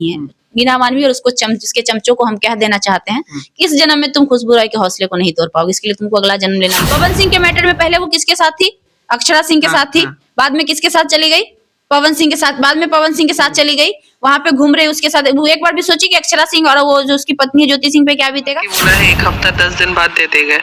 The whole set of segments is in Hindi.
नहीं है। वीना मानवी और उसके चमचों को हम कह देना चाहते हैं कि इस जन्म में तुम खुशबू राय के हौसले को नहीं तोड़ पाओगे, इसके लिए तुमको अगला जन्म लेना। पवन सिंह के मैटर में पहले वो किसके साथ थी? अक्षरा सिंह के साथ थी। बाद में किसके साथ चली गई? पवन सिंह के साथ। बाद में पवन सिंह के साथ चली गई, वहां पे घूम रही उसके साथ। वो एक बार भी सोची कि अक्षरा सिंह और वो जो उसकी पत्नी है ज्योति सिंह पे क्या बीतेगा? एक हफ्ता 10 दिन बाद दे देंगे।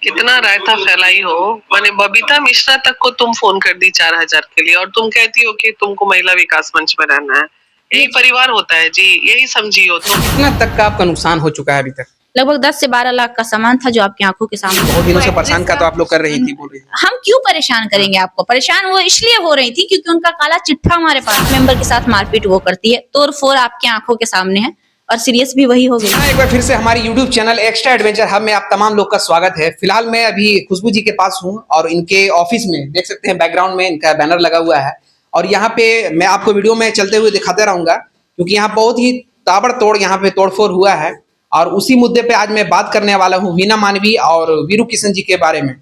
कितना रायता फैलाई हो। माने बबीता मिश्रा तक को तुम फोन कर दी 4000 के लिए, और तुम कहती हो कि तुमको महिला विकास मंच में रहना है। यही परिवार होता है जी, यही समझियो। तो कितना तक का आपका नुकसान हो चुका है अभी तक? लगभग 10 से 12 लाख का सामान था जो आपकी आंखों के सामने। बहुत दिनों से परेशान का तो आप लोग कर रही थी, बोल रही थी। हम क्यों परेशान करेंगे आपको? परेशान वो इसलिए हो रही थी क्योंकि उनका काला चिट्ठा हमारे पास। मेंबर के साथ मारपीट वो करती है, तोड़ फोड़ आपकी आंखों के सामने है, और सीरियस भी वही हो गई। एक बार फिर से हमारी YouTube channel extra adventure hub में आप तमाम लोग का स्वागत है। फिलहाल मैं अभी खुशबू जी के पास हूँ और इनके ऑफिस में देख सकते हैं बैकग्राउंड में इनका बैनर लगा हुआ है, और यहाँ पे मैं आपको वीडियो में चलते हुए दिखाते रहूंगा क्योंकि यहाँ बहुत ही ताबड़तोड़ यहाँ पे तोड़फोड़ हुआ है। और उसी मुद्दे पे आज मैं बात करने वाला हूँ वीना मानवी और वीरू किशन जी के बारे में,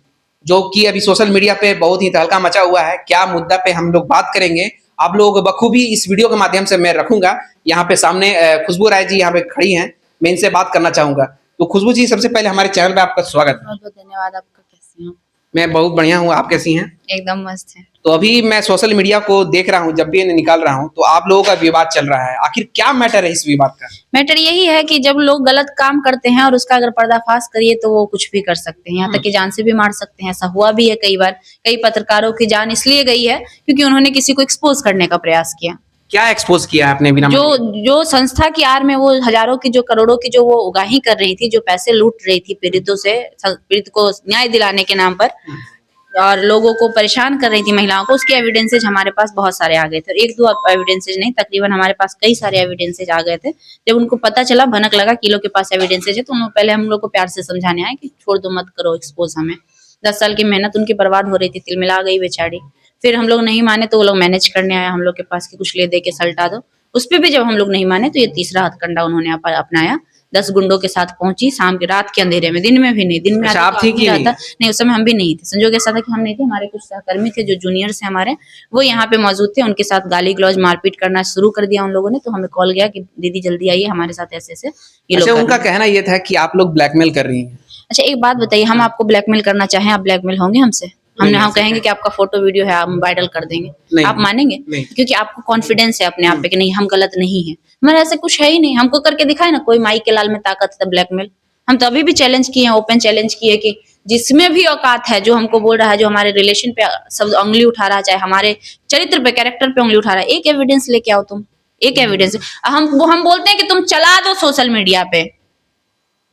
जो कि अभी सोशल मीडिया पे बहुत ही तहलका मचा हुआ है। क्या मुद्दा पे हम लोग बात करेंगे आप लोग बखूबी इस वीडियो के माध्यम से मैं रखूंगा। यहाँ पे सामने खुशबू राय जी यहाँ पे खड़ी हैं, मैं इनसे बात करना चाहूंगा। तो खुशबू जी, सबसे पहले हमारे चैनल पे आपका स्वागत है। बहुत बहुत धन्यवाद। आपका कैसे हैं? मैं बहुत बढ़िया हूँ, आप कैसी हैं? एकदम मस्त है। तो अभी मैं सोशल मीडिया को देख रहा हूँ, जब भी इन्हें निकाल रहा हूँ तो आप लोगों का विवाद चल रहा है। आखिर क्या मैटर है इस विवाद का? मैटर यही है कि जब लोग गलत काम करते हैं और उसका अगर पर्दाफाश करिए तो वो कुछ भी कर सकते हैं, यहाँ तक कि जान से भी मार सकते हैं। ऐसा हुआ भी है कई बार। कई पत्रकारों की जान इसलिए गई है क्योंकि उन्होंने किसी को एक्सपोज करने का प्रयास किया। क्या एक्सपोज किया आपने वीना? जो संस्था की आड़ में वो हजारों की, जो करोड़ों की जो वो उगाही कर रही थी, जो पैसे लूट रही थी पीड़ितों से, पीड़ित को न्याय दिलाने के नाम पर, और लोगों को परेशान कर रही थी, महिलाओं को, उसके एविडेंसेज हमारे पास बहुत सारे आ गए थे। एक दो एविडेंसेज नहीं, तकरीबन हमारे पास कई सारे एविडेंसेज आ गए थे। जब उनको पता चला, भनक लगा कि लोग के पास एविडेंसेज है, तो उन्होंने पहले हम लोग को प्यार से समझाने आए कि छोड़ दो, मत करो एक्सपोज हमें। 10 साल की मेहनत उनकी बर्बाद हो रही थी, तिलमिला गई बेचारी। फिर हम लोग नहीं माने तो वो लोग मैनेज करने आया हम लोग के पास कि कुछ ले दे के सल्टा दो। उस पर भी जब हम लोग नहीं माने तो ये तीसरा हथकंडा उन्होंने अपनाया। 10 गुंडों के साथ पहुंची शाम की, रात के अंधेरे में, दिन में भी नहीं। दिन में आप थी कि नहीं, उस समय हम भी नहीं थे। संजोग ऐसा था कि हम नहीं थे, हमारे कुछ सहकर्मी थे जो जूनियर्स हैं हमारे, वो यहाँ पे मौजूद थे। उनके साथ गाली गलौज मारपीट करना शुरू कर दिया उन लोगों ने। तो हमें कॉल गया कि दीदी जल्दी आइए, हमारे साथ ऐसे ऐसे ये लोग। उनका कहना ये था कि आप लोग ब्लैकमेल कर रही हैं। अच्छा, एक बात बताइए, हम आपको ब्लैकमेल करना चाहें, आप ब्लैकमेल होंगे हमसे? हम कहेंगे कि आपका फोटो वीडियो है, हम वायरल कर देंगे, आप मानेंगे? क्योंकि आपको कॉन्फिडेंस है अपने आप पे कि नहीं हम गलत नहीं है। हमारा ऐसा कुछ है ही नहीं। हमको करके दिखाए ना कोई, माई के लाल में ताकत है ब्लैकमेल। हम तो अभी भी चैलेंज किए हैं, ओपन चैलेंज किए कि जिसमें भी औकात है, जो हमको बोल रहा है, जो हमारे रिलेशन पे सब उंगली उठा रहा है, चाहे हमारे चरित्र पे, कैरेक्टर पे उंगली उठा रहा है, एक एविडेंस लेके आओ तुम, एक एविडेंस। हम बोलते हैं कि तुम चला दो सोशल मीडिया पे,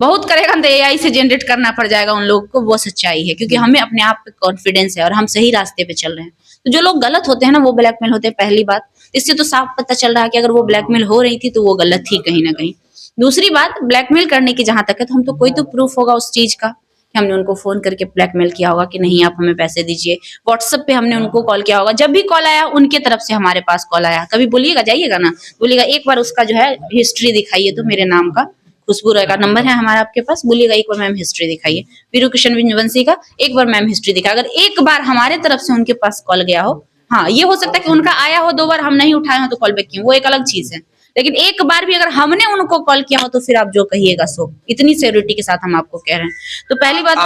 बहुत करेगा तो एआई से जनरेट करना पड़ जाएगा उन लोगों को। वो सच्चाई है क्योंकि हमें अपने आप पे कॉन्फिडेंस है और हम सही रास्ते पे चल रहे हैं। तो जो लोग गलत होते हैं ना, वो ब्लैकमेल होते हैं, पहली बात। इससे तो साफ पता चल रहा है कि अगर वो ब्लैकमेल हो रही थी तो वो गलत थी कहीं ना कहीं। दूसरी बात, ब्लैकमेल करने की जहां तक है, तो हम तो कोई तो प्रूफ होगा उस चीज का कि हमने उनको फोन करके ब्लैकमेल किया होगा कि नहीं आप हमें पैसे दीजिए। व्हाट्सएप पे हमने उनको कॉल किया होगा। जब भी कॉल आया उनके तरफ से हमारे पास कॉल आया, कभी बोलिएगा, जाइएगा ना, बोलिएगा एक बार उसका जो है हिस्ट्री दिखाइए तो मेरे नाम का। खुशबू राय का नंबर है हमारा आपके पास, बोलिएगा एक बार मैम हिस्ट्री दिखाइए। वीरू किशन वंशी का एक बार मैम हिस्ट्री दिखा। अगर एक बार हमारे तरफ से उनके पास कॉल गया हो, हाँ ये हो सकता है कि उनका आया हो, 2 बार हम नहीं उठाए हो तो कॉल बैक किए, वो एक अलग चीज है। लेकिन एक बार भी अगर हमने उनको कॉल किया हो तो फिर आप जो कहिएगा सो। इतनी सिक्योरिटी के साथ हम आपको कह रहे हैं। तो पहली बात,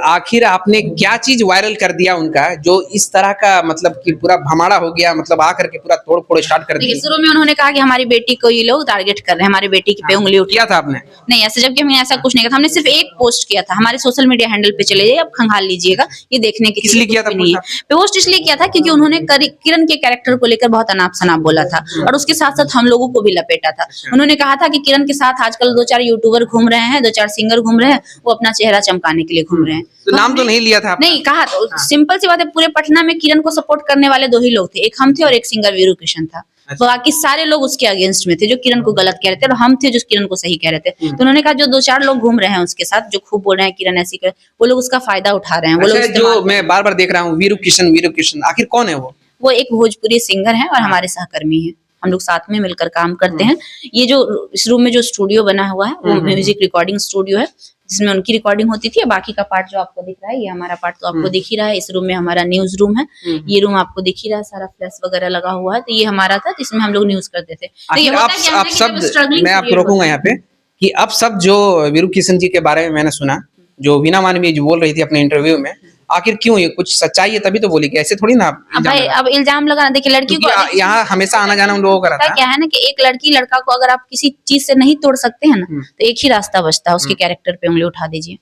आखिर आपने क्या चीज वायरल कर दिया उनका जो इस तरह का, मतलब कि पूरा भमाड़ा हो गया, मतलब आकर के पूरा तोड़ फोड़ स्टार्ट कर दिया? शुरू में उन्होंने कहा कि हमारी बेटी को ये लोग टारगेट कर रहे हैं, हमारी बेटी पे उंगली उठाया था आपने? नहीं, ऐसा, जबकि हमने ऐसा कुछ नहीं किया था। हमने सिर्फ एक पोस्ट किया था, हमारे सोशल मीडिया हैंडल पे चले जाइए, आप खंगाल लीजिएगा, ये देखने के लिए किया था। पोस्ट इसलिए किया था क्योंकि उन्होंने किरण के कैरेक्टर को लेकर बहुत अनाप शनाप बोला था और उसके साथ साथ हम लोगों को भी लपेटा था। उन्होंने कहा था कि किरण के साथ आजकल 2-4 यूट्यूबर घूम रहे हैं, 2-4 सिंगर घूम रहे हैं, वो अपना चेहरा चमकाने के लिए घूम रहे हैं। तो नाम तो नहीं लिया था आपने? नहीं कहा, तो सिंपल सी बात है, पूरे पटना में किरण को सपोर्ट करने वाले 2 ही लोग थे, एक हम थे और एक सिंगर वीरू किशन था। बाकी सारे लोग उसके अगेंस्ट में थे, जो किरण को गलत कह रहे थे, और हम थे जो किरण को सही कह रहे थे। तो उन्होंने कहा जो 2-4 लोग घूम रहे हैं उसके साथ, जो खूब बोल रहे हैं किरण ऐसी कर, वो लोग उसका फायदा उठा रहे हैं। वो लोग जो मैं बार बार देख रहा हूँ वीरू किशन, आखिर कौन है वो? वो एक भोजपुरी सिंगर है और हमारे सहकर्मी है। हम लोग साथ में मिलकर काम करते हैं। ये जो इस रूम में जो स्टूडियो बना हुआ है वो म्यूजिक रिकॉर्डिंग स्टूडियो है। जिसमें उनकी रिकॉर्डिंग होती थी। बाकी का पार्ट जो आपको दिख रहा है, ये हमारा पार्ट तो आपको दिख ही रहा है। इस रूम में हमारा न्यूज रूम है, ये रूम आपको दिख ही रहा है, सारा फ्लैश वगैरह लगा हुआ है। तो ये हमारा था, जिसमें हम लोग न्यूज करते थे। तो ये आप सब, मैं आपको रोकूंगा यहाँ पे कि अब सब जो वीरू किशन जी के बारे में मैंने सुना, जो वीना मानवी जो बोल रही थी अपने इंटरव्यू में, आखिर क्यों? ये कुछ सच्चाई है तभी तो बोली कि ऐसे थोड़ी ना भाई अब इल्जाम लगाना। देखिए लड़की को यहाँ हमेशा आना जाना उन लोगों का रहता है। क्या है ना कि एक लड़की लड़का को अगर आप किसी चीज से नहीं तोड़ सकते हैं ना, तो एक ही रास्ता बचता है, उसके कैरेक्टर पे उंगली उठा दीजिए।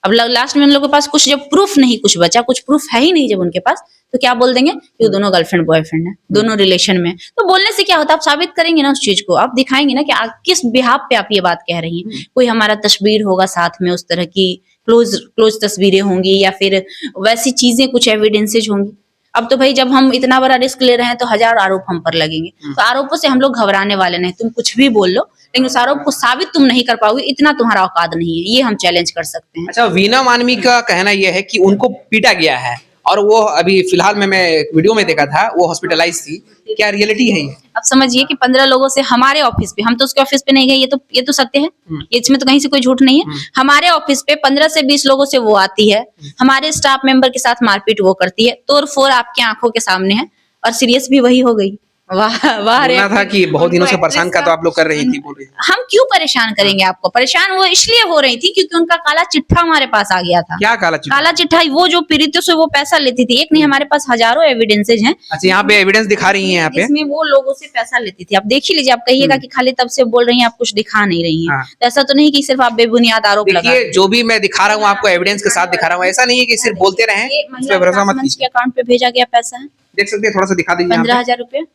अब लास्ट में उन लोगों के पास कुछ जब प्रूफ नहीं कुछ बचा, कुछ प्रूफ है ही नहीं जब उनके पास, तो क्या बोल देंगे कि वो दोनों गर्लफ्रेंड बॉयफ्रेंड है, दोनों रिलेशन में। तो बोलने से क्या होता है, आप साबित करेंगे ना उस चीज को, आप दिखाएंगे ना कि किस बिहाफ पे आप ये बात कह रही हैं। कोई हमारा तस्वीर होगा साथ में, उस तरह की क्लोज तस्वीरें होंगी, या फिर वैसी चीजें कुछ एविडेंसेज होंगी। अब तो भाई जब हम इतना बड़ा रिस्क ले रहे हैं तो 1000 आरोप हम पर लगेंगे। तो आरोपों से हम लोग घबराने वाले नहीं। तुम कुछ भी बोल लो, लेकिन उस आरोप को साबित तुम नहीं कर पाओगे, इतना तुम्हारा औकात नहीं है, ये हम चैलेंज कर सकते हैं। अच्छा, वीना मानवी का कहना यह है कि उनको पीटा गया है, और वो अभी फिलहाल में मैं एक वीडियो में देखा था, वो हॉस्पिटलाइज थी। क्या रियलिटी है ये? अब समझिए कि 15 लोगों से हमारे ऑफिस पे, हम तो उसके ऑफिस पे नहीं गए, ये तो सत्य है, इसमें तो कहीं से कोई झूठ नहीं है। हमारे ऑफिस पे 15 से 20 लोगों से वो आती है, हमारे स्टाफ मेंबर के साथ मारपीट वो करती है, तोड़ फोड़ आपकी आंखों के सामने है, और सीरियस भी वही हो गई। वाह वाह रे, था कि बहुत दिनों से परेशान का तो आप लोग कर रही थी, बोल रही थी। हम क्यों परेशान करेंगे आपको? परेशान वो इसलिए हो रही थी क्योंकि उनका काला चिट्ठा हमारे पास आ गया था। क्या काला चिट्ठा? काला चिट्ठा वो जो पीड़ितों से वो पैसा लेती थी, एक नहीं हमारे पास हजारों एविडेंसेज हैं। अच्छा, यहाँ पे एविडेंस दिखा रही हैं यहाँ पे, इसमें वो लोगों से पैसा लेती थी। आप देख ही लीजिए, आप कहिएगा कि खाली तब से बोल रही हैं, आप कुछ दिखा नहीं रही हैं। तो ऐसा तो नहीं कि सिर्फ आप बेबुनियाद आरोप लगा। देखिए, जो भी मैं दिखा रहा हूँ आपको एविडेंस के साथ दिखा रहा हूँ, ऐसा नहीं है कि सिर्फ बोलते रहे, उस पर भरोसा मत कीजिए। अकाउंट पे भेजा गया पैसा है, देख सकते हैं, थोड़ा सा दिखा दीजिए। 15,000 रुपया।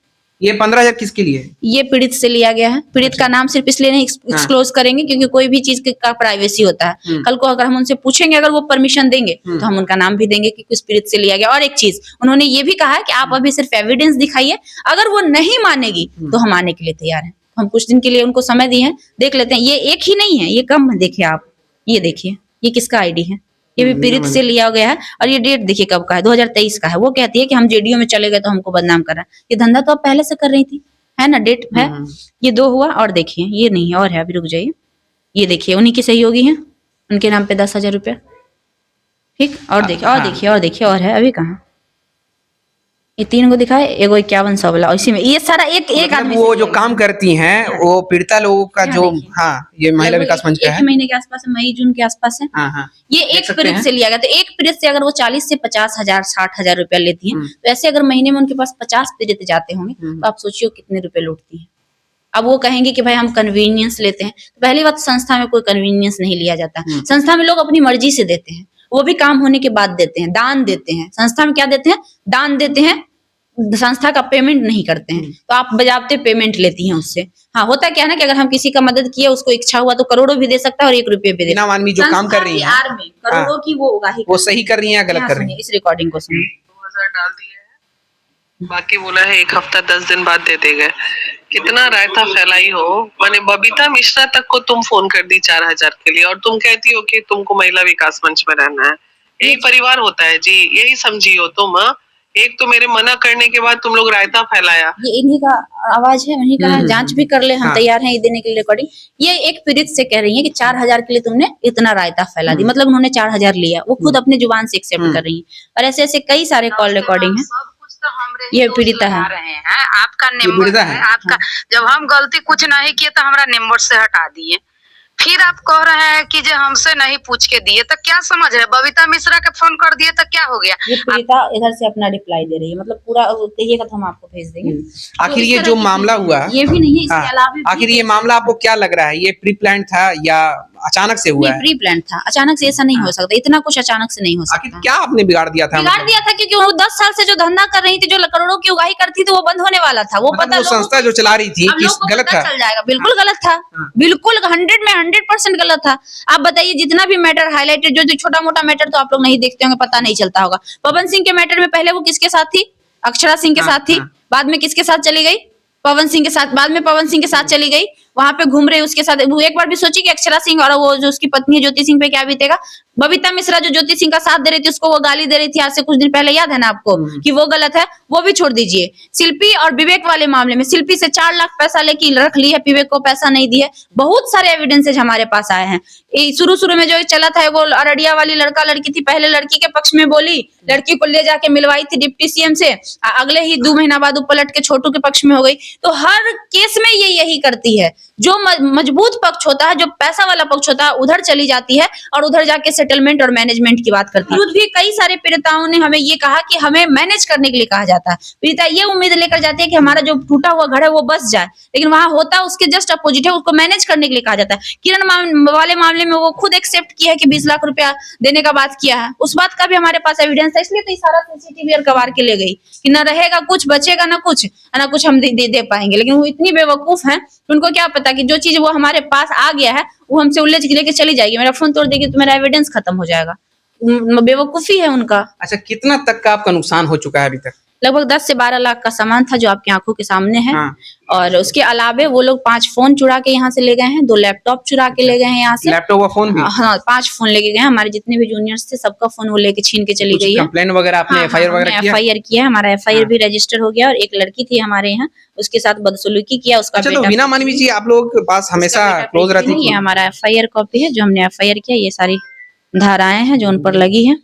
ये 15,000 किसके लिए? ये पीड़ित से लिया गया है। पीड़ित का नाम सिर्फ इसलिए नहीं एक्सक्लोज करेंगे क्योंकि कोई भी चीज का प्राइवेसी होता है। कल को अगर हम उनसे पूछेंगे, अगर वो परमिशन देंगे, तो हम उनका नाम भी देंगे कि किस पीड़ित से लिया गया। और एक चीज उन्होंने ये भी कहा है कि आप अभी सिर्फ एविडेंस दिखाइए, अगर वो नहीं मानेगी तो हम आने के लिए तैयार हैं। हम कुछ दिन के लिए उनको समय दिए हैं, देख लेते हैं। ये एक ही नहीं है, ये कम है। देखिए आप, ये देखिए, ये किसका आईडी है, ये भी पीड़ित से लिया गया है। और ये डेट देखिए कब का है, 2023 का है। वो कहती है कि हम जेडीयू में चले गए तो हमको बदनाम कर रहा है। ये धंधा तो आप पहले से कर रही थी, है ना, डेट है। ये 2 हुआ, और देखिए ये नहीं है, और है, अभी रुक जाइए। ये देखिए उन्हीं की सहयोगी है, उनके नाम पे 10,000 रुपया, ठीक। और देखिए, और देखिए, और देखिए, और है, अभी कहाँ। ये 3 को दिखाए, एगो 5100 वाला, इसी में ये सारा एक आदमी। वो जो काम करती हैं वो पीड़िता लोगों का जो, हाँ, ये महिला विकास मंच का है। 1 महीने के आसपास है, मई जून के आसपास है। ये एक पीड़ित से लिया गया। तो एक पीड़ित से अगर वो 40 से 50,000 60,000 रुपया लेती है, तो ऐसे अगर महीने में उनके पास 50 पीड़ित जाते होंगे, तो आप सोचिए कितने रुपए लूटती है। अब वो कहेंगे कि भाई हम कन्वीनियंस लेते हैं, तो पहली बात, संस्था में कोई कन्वीनियंस नहीं लिया जाता। संस्था में लोग अपनी मर्जी से देते हैं, वो भी काम होने के बाद देते हैं, दान देते हैं। संस्था में क्या देते हैं? दान देते हैं, संस्था का पेमेंट नहीं करते हैं। तो आप बजाबते पेमेंट लेती हैं उससे। हाँ, होता क्या है ना कि अगर हम किसी का मदद किए, उसको इच्छा हुआ तो करोड़ों भी दे सकता है और 1 रुपये भी दे सकता है। मानवी जो काम कर रही है करोड़ों की वो उगाही, वो सही कर रही है या गलत कर रही है? इस रिकॉर्डिंग को सुनिए। 2000 डाल दिए हैं, बाकी बोला है 1 हफ्ता 10 दिन बाद दे देंगे। कितना रायता फैलाई हो। मैंने बबीता मिश्रा तक को तुम फोन कर दी 4000 के लिए, और तुम कहती हो कि तुमको महिला विकास मंच में रहना है। यही परिवार होता है जी, यही समझियो तुम। एक तो मेरे मना करने के बाद तुम लोग रायता फैलाया। ये इन्हीं का आवाज है, उन्हीं का है। जांच भी कर ले, हम तैयार हैं ये देने के लिए रिकॉर्डिंग। ये एक पीड़ित से कह रही है कि 4000 के लिए तुमने इतना रायता फैला दी, मतलब उन्होंने 4000 लिया। वो खुद अपने जुबान से एक्सेप्ट कर रही है। और ऐसे ऐसे कई सारे कॉल रिकॉर्डिंग है। ये पीड़िता है, आपका नंबर है, आपका। जब हम गलती कुछ नहीं किए तो हमारा नंबर से हटा दिए। फिर आप कह रहे हैं कि जो हमसे नहीं पूछ के दिए, तो क्या समझ है? बबीता मिश्रा के फोन कर दिए तो क्या हो गया? ये पीड़िता इधर से अपना रिप्लाई दे रही है, मतलब पूरा कहिएगा तो हम आपको भेज देंगे। आखिर ये जो मामला हुआ, ये भी नहीं है, इसके अलावा आखिर ये मामला आपको क्या लग रहा है? ये प्री प्लान था या अचानक से हुआ है? प्री प्लान था, अचानक से ऐसा नहीं हो सकता। इतना कुछ अचानक से नहीं हो सकता। आखिर क्या आपने बिगाड़ दिया था? बिगाड़ दिया था क्योंकि वो 10 साल से जो धंधा कर रही थी, जो करोड़ों की उगाही करती थी, वो बंद होने वाला था। वो पता, संस्था जो चला रही थी गलत था, चल जाएगा। बिल्कुल गलत था, बिल्कुल 100 में 100% गलत था। आप बताइए, जितना भी मैटर हाईलाइटेड, जो छोटा मोटा मैटर तो आप लोग नहीं देखते होंगे, पता नहीं चलता होगा। पवन सिंह के मैटर में पहले वो किसके साथ थी? अक्षरा सिंह के साथ थी। बाद में किसके साथ चली गई? पवन सिंह के साथ। बाद में पवन सिंह के साथ चली गई, वहां पे घूम रहे उसके साथ। वो एक बार भी सोची कि अक्षरा सिंह और वो जो उसकी पत्नी ज्योति सिंह पे क्या बीतेगा? बबीता मिश्रा जो ज्योति सिंह का साथ दे रही थी उसको वो गाली दे रही थी आज से कुछ दिन पहले, याद है ना आपको कि वो गलत है, वो भी छोड़ दीजिए। शिल्पी और विवेक वाले मामले में शिल्पी से 4 लाख पैसा लेके रख ली है, विवेक को पैसा नहीं दिए, बहुत सारे एविडेंसेज हमारे पास आए हैं। शुरू में जो चला था वो अररिया वाली लड़का लड़की थी, पहले लड़की के पक्ष में बोली, लड़की को ले जाके मिलवाई थी डिप्टी सीएम से, अगले ही 2 महीना बाद पलट के छोटू के पक्ष में हो गई। तो हर केस में ये यही करती है, जो मजबूत पक्ष होता है, जो पैसा वाला पक्ष होता है, उधर चली जाती है और उधर जाके सेटलमेंट और मैनेजमेंट की बात करती है। खुद भी कई सारे पीड़िताओं ने हमें ये कहा कि हमें मैनेज करने के लिए कहा जाता है। पीड़िता ये उम्मीद लेकर जाती है कि हमारा जो टूटा हुआ घर है वो बस जाए, लेकिन वहां होता उसके जस्ट अपोजिट है, उसको मैनेज करने के लिए कहा जाता है। किरण वाले मामले में वो खुद एक्सेप्ट किया है कि 20 लाख रुपया देने का बात किया है, उस बात का भी हमारे पास एविडेंस है, इसलिए तो सारा सीसीटीवी कबार के ले गई कि न रहेगा कुछ, बचेगा ना कुछ हम दे पाएंगे। लेकिन वो इतनी बेवकूफ है, उनको क्या पता कि जो चीज वो हमारे पास आ गया है वो हमसे उल्लेख लेके चली जाएगी, मेरा फोन तोड़ देगी तो मेरा एविडेंस खत्म हो जाएगा। बेवकूफी है उनका। अच्छा, कितना तक का आपका नुकसान हो चुका है अभी तक? लगभग 10 से 12 लाख का सामान था जो आपकी आंखों के सामने है। हाँ। और उसके अलावे वो लोग 5 फोन चुरा के यहाँ से ले गए हैं, 2 लैपटॉप चुरा के ले गए हैं यहाँ से, लैपटॉप व फोन भी? हाँ, 5 फोन लेके गए हैं। हमारे जितने भी जूनियर्स थे सबका फोन वो लेके छीन के चली गई है। कंप्लेंट वगैरह आपने एफआईआर वगैरह किया? एफआईआर किया है, हमारा एफआईआर भी रजिस्टर हो गया। और एक लड़की थी हमारे यहाँ, उसके साथ बदसलूकी किया, उसका अच्छा, तो वीना मानवी जी आप लोगों के पास हमेशा क्लोज रहती थी? ये हमारा एफआईआर कॉपी है जो हमने एफआईआर किया, ये सारी धाराएं हैं जो उन पर लगी है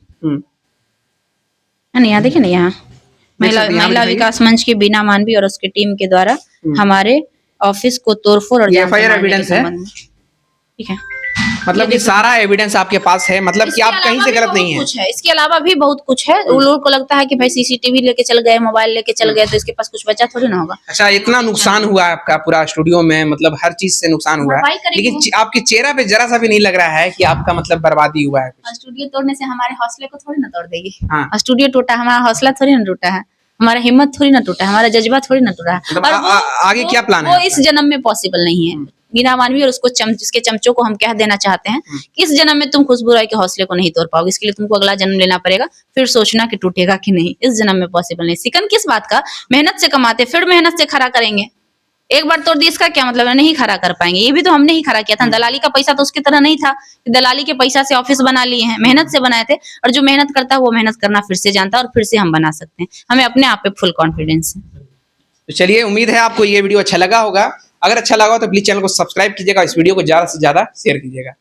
ना। यहाँ देखिए ना, यहाँ महिला विकास मंच की बीना मानवी और उसकी टीम के द्वारा हमारे ऑफिस को तोड़फोड़ और एफआईआर एविडेंस है, ठीक है। मतलब कि सारा एविडेंस आपके पास है, मतलब कि आप कहीं से गलत नहीं है। कुछ है, इसके अलावा भी बहुत कुछ है। उन लोगों को लगता है कि भाई सीसीटीवी लेके चल गए, मोबाइल लेके चल गए, तो इसके पास कुछ बचा थोड़ी ना होगा। अच्छा, इतना नुकसान हुआ है आपका पूरा स्टूडियो में, मतलब हर चीज से नुकसान हुआ है, लेकिन आपके चेहरा पे जरा सा भी नहीं लग रहा है कि आपका मतलब बर्बादी हुआ है। स्टूडियो तोड़ने से हमारे हौसले को थोड़ी ना तोड़ देगी। स्टूडियो टूटा, हमारा हौसला थोड़ी ना टूटा है, हमारा हिम्मत थोड़ी ना टूटा है, हमारा जज्बा थोड़ी ना टूटा है। और आगे क्या प्लान है? वो इस जन्म में पॉसिबल नहीं है। बीना मानवी और उसको उसके चमचों को हम कह देना चाहते हैं कि इस जन्म में तुम खुशबू राय के हौसले को नहीं तोड़ पाओगे, इसके लिए तुमको अगला जन्म लेना पड़ेगा, फिर सोचना कि टूटेगा कि नहीं। इस जन्म में पॉसिबल नहीं। सिकन किस बात का, मेहनत से कमाते फिर मेहनत से खड़ा करेंगे। एक बार तोड़ दी, इसका क्या मतलब है? नहीं खड़ा कर पाएंगे। ये भी तो हमने ही खड़ा किया था, दलाली का पैसा तो उसकी तरह नहीं था, दलाली के पैसा से ऑफिस बना लिए हैं, मेहनत से बनाए थे। और जो मेहनत करता है वो मेहनत करना फिर से जानता है और फिर से हम बना सकते हैं। हमें अपने आप पे फुल कॉन्फिडेंस है। तो चलिए, उम्मीद है आपको ये वीडियो अच्छा लगा होगा। अगर अच्छा लगा हो तो प्लीज चैनल को सब्सक्राइब कीजिएगा, इस वीडियो को ज्यादा से ज्यादा शेयर कीजिएगा।